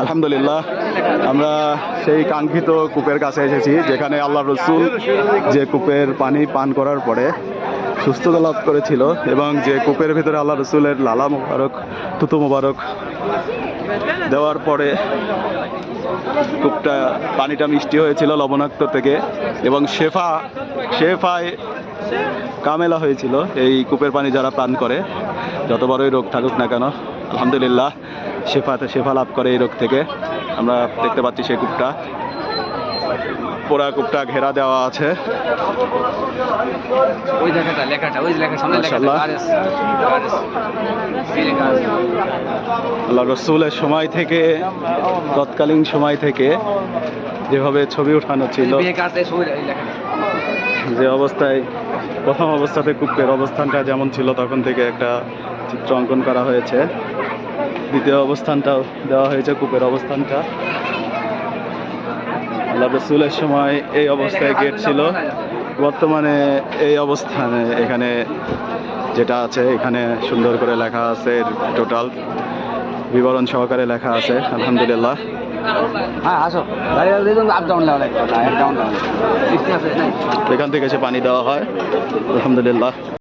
আলহামদুলিল্লাহ, আমরা সেই কাঙ্ক্ষিত কূপের কাছে এসেছি, যেখানে আল্লাহ রসুল যে কূপের পানি পান করার পরে সুস্থতা লাভ করেছিল এবং যে কূপের ভিতরে আল্লাহ রসুলের লালা মোবারক, তুতু মোবারক দেওয়ার পরে কূপটা পানিটা মিষ্টি হয়েছিল লবণাক্ত থেকে এবং শেফায় কামেলা হয়েছিল। এই কূপের পানি যারা পান করে, যত বড়ই রোগ থাকুক না কেন, আলহামদুলিল্লাহ শেফা লাভ করে এই রোগ থেকে। আমরা দেখতে পাচ্ছি সেই কূপটা, পুরা কূপটা ঘেরা দেওয়া আছে। আল্লাহ রসুলের সময় থেকে, তৎকালীন সময় থেকে যেভাবে ছবি উঠানো ছিল, যে অবস্থায় প্রথম অবস্থাতে কূপের অবস্থানটা যেমন ছিল তখন থেকে একটা চিত্র অঙ্কন করা হয়েছে। দ্বিতীয় অবস্থানটাও দেওয়া হয়েছে, কূপের অবস্থানটা। আল্লাহ রসুলের সময় এই অবস্থায় গেট ছিল, বর্তমানে এই অবস্থানে এখানে যেটা আছে, এখানে সুন্দর করে লেখা আছে, টোটাল বিবরণ সহকারে লেখা আছে। আলহামদুলিল্লাহ, এখান থেকে সে পানি দেওয়া হয়। আলহামদুলিল্লাহ।